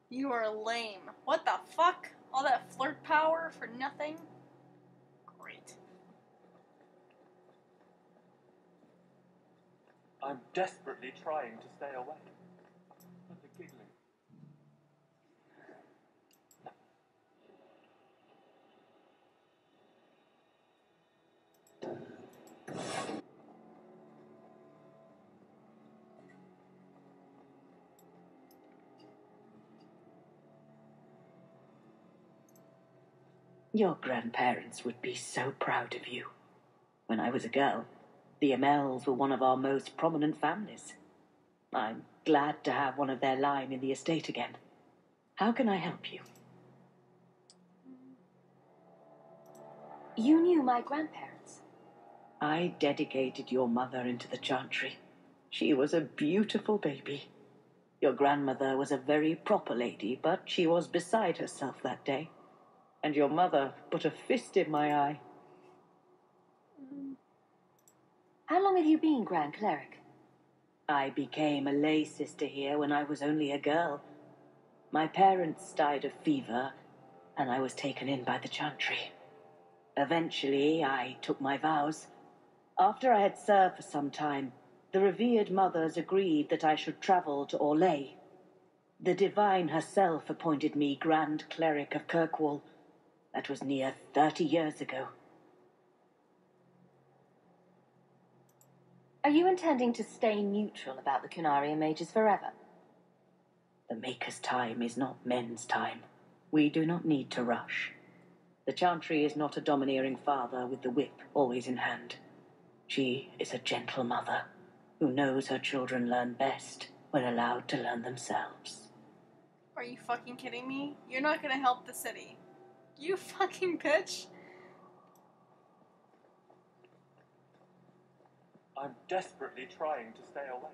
You are lame. What the fuck? All that flirt power for nothing? Great. I'm desperately trying to stay away. But the giggling. Your grandparents would be so proud of you. When I was a girl, the Amels were one of our most prominent families. I'm glad to have one of their line in the estate again. How can I help you? You knew my grandparents? I dedicated your mother into the Chantry. She was a beautiful baby. Your grandmother was a very proper lady, but she was beside herself that day. And your mother put a fist in my eye. How long have you been Grand Cleric? I became a lay sister here when I was only a girl. My parents died of fever, and I was taken in by the Chantry. Eventually, I took my vows. After I had served for some time, the revered mothers agreed that I should travel to Orlais. The Divine herself appointed me Grand Cleric of Kirkwall. That was near 30 years ago. Are you intending to stay neutral about the Cunarian mages forever? The Maker's time is not men's time. We do not need to rush. The Chantry is not a domineering father with the whip always in hand. She is a gentle mother who knows her children learn best when allowed to learn themselves. Are you fucking kidding me? You're not gonna help the city. You fucking bitch. I'm desperately trying to stay away.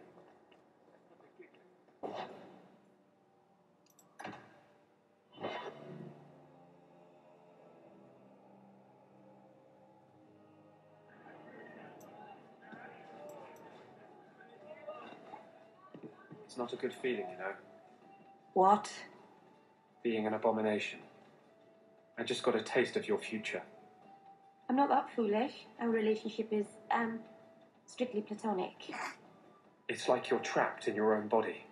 It's not a good feeling, you know. What? Being an abomination. I just got a taste of your future. I'm not that foolish. Our relationship is, strictly platonic. It's like you're trapped in your own body,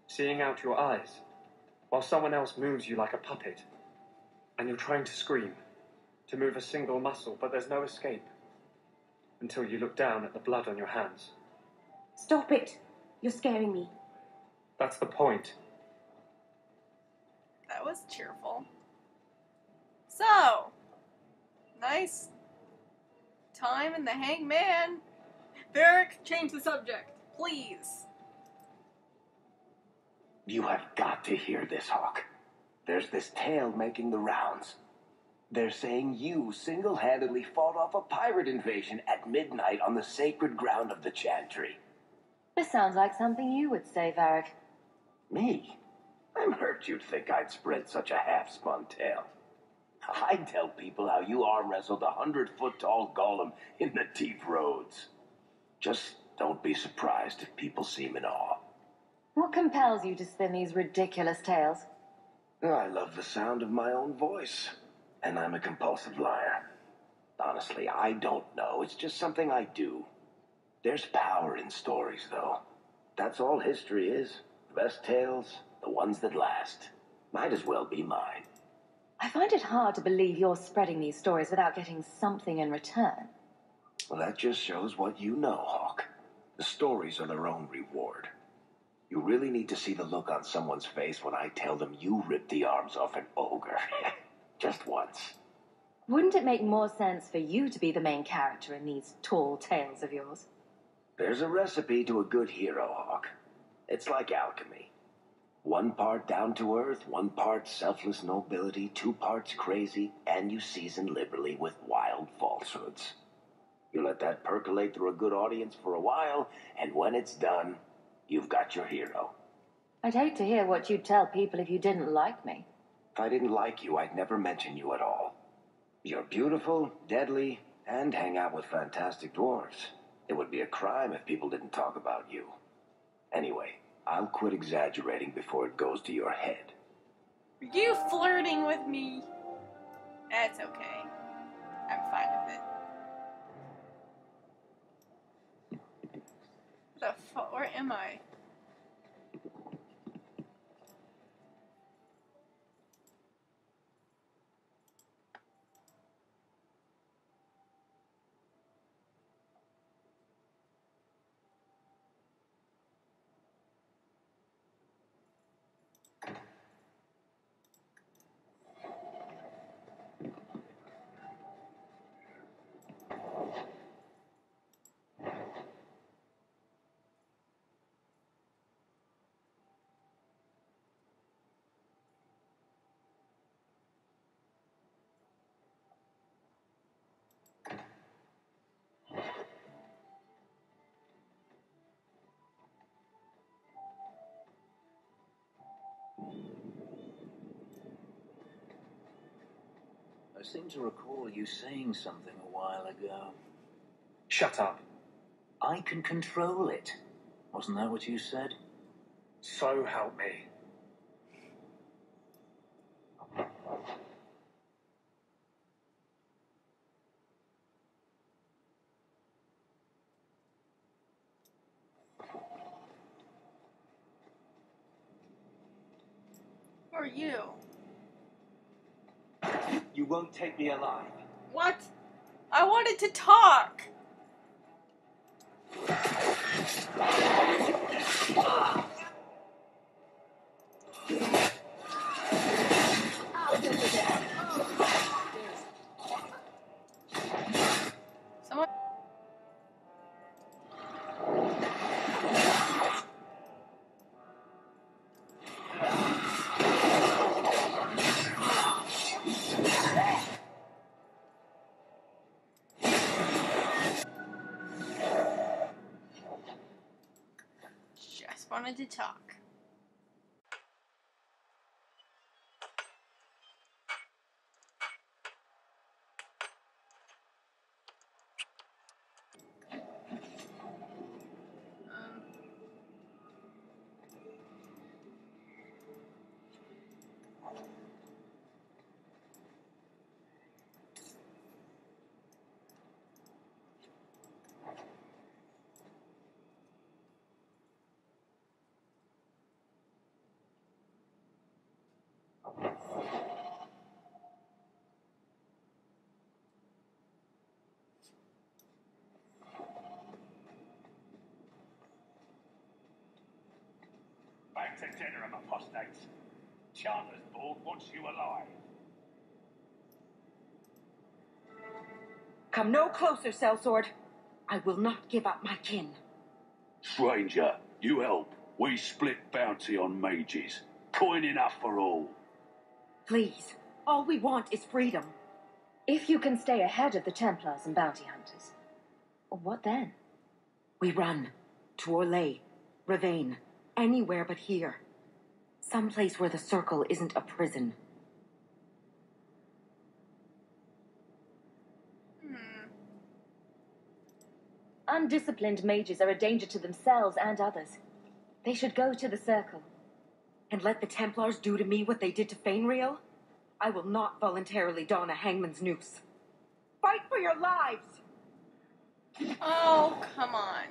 seeing out your eyes, while someone else moves you like a puppet. And you're trying to scream, to move a single muscle, but there's no escape. Until you look down at the blood on your hands. Stop it! You're scaring me. That's the point. That was cheerful. So, nice time in the Hangman. Varric, change the subject, please. You have got to hear this, Hawk. There's this tale making the rounds. They're saying you single-handedly fought off a pirate invasion at midnight on the sacred ground of the Chantry. This sounds like something you would say, Varric. Me? I'm hurt you'd think I'd spread such a half-spun tale. I tell people how you arm-wrestled a 100-foot-tall golem in the deep roads. Just don't be surprised if people seem in awe. What compels you to spin these ridiculous tales? I love the sound of my own voice, and I'm a compulsive liar. Honestly, I don't know. It's just something I do. There's power in stories, though. That's all history is. The best tales, the ones that last. Might as well be mine. I find it hard to believe you're spreading these stories without getting something in return. Well, that just shows what you know, Hawk. The stories are their own reward. You really need to see the look on someone's face when I tell them you ripped the arms off an ogre. Just once. Wouldn't it make more sense for you to be the main character in these tall tales of yours? There's a recipe to a good hero, Hawk. It's like alchemy. 1 part down to earth, 1 part selfless nobility, 2 parts crazy, and you season liberally with wild falsehoods. You let that percolate through a good audience for a while, and when it's done, you've got your hero. I'd hate to hear what you'd tell people if you didn't like me. If I didn't like you, I'd never mention you at all. You're beautiful, deadly, and hang out with fantastic dwarves. It would be a crime if people didn't talk about you. Anyway, I'll quit exaggerating before it goes to your head. Are you flirting with me? That's okay. I'm fine with it. The fuck? Where am I? I seem to recall you saying something a while ago. Shut up. I can control it. Wasn't that what you said? So help me. Who are you? You won't take me alive. What? I wanted to talk. Someone. Just wanted to talk. Back to Denerim, apostates. Chancellorsborg wants you alive. Come no closer, Sellsword. I will not give up my kin. Stranger, you help. We split bounty on mages. Coin enough for all. Please, all we want is freedom. If you can stay ahead of the Templars and bounty hunters, what then? We run. To Orlais, Ravane, anywhere but here. Someplace where the Circle isn't a prison. Undisciplined mages are a danger to themselves and others. They should go to the Circle. And let the Templars do to me what they did to Fainriel? I will not voluntarily don a hangman's noose. Fight for your lives! Oh, come on.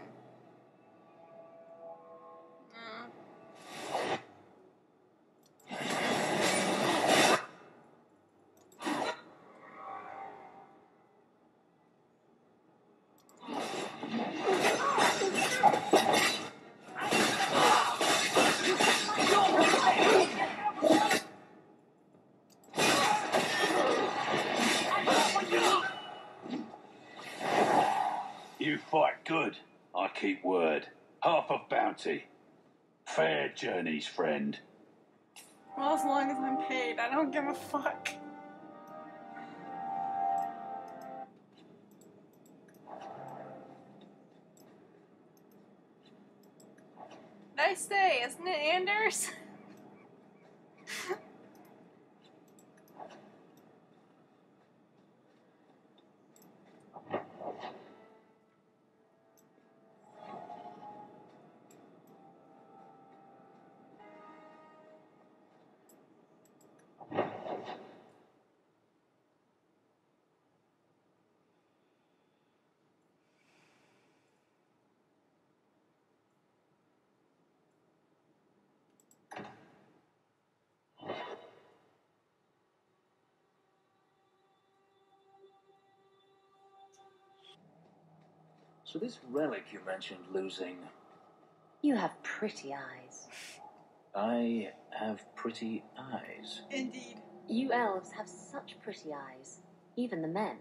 You fight good. I keep word. Half of bounty. Fair journeys, friend. Well, as long as I'm paid, I don't give a fuck. Nice day, isn't it, Anders? So this relic you mentioned losing... You have pretty eyes. I have pretty eyes. Indeed. You elves have such pretty eyes. Even the men.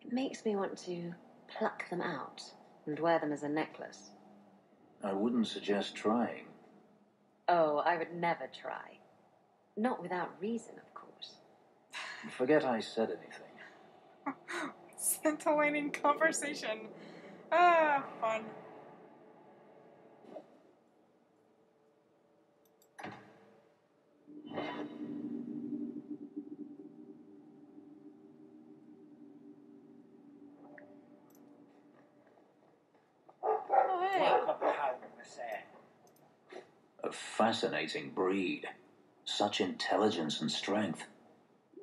It makes me want to pluck them out and wear them as a necklace. I wouldn't suggest trying. Oh, I would never try. Not without reason, of course. Forget I said anything. Scintillating conversation. Ah, fun. A fascinating breed. Such intelligence and strength.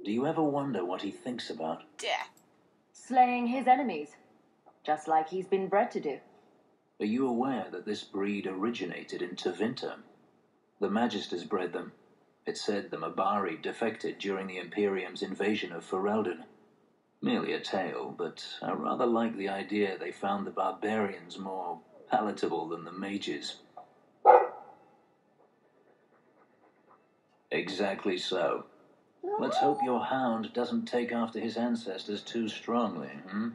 Do you ever wonder what he thinks about? Death. Slaying his enemies. Just like he's been bred to do. Are you aware that this breed originated in Tevinter? The Magisters bred them. It said the Mabari defected during the Imperium's invasion of Ferelden. Merely a tale, but I rather like the idea they found the barbarians more palatable than the mages. Exactly so. Let's hope your hound doesn't take after his ancestors too strongly, hmm?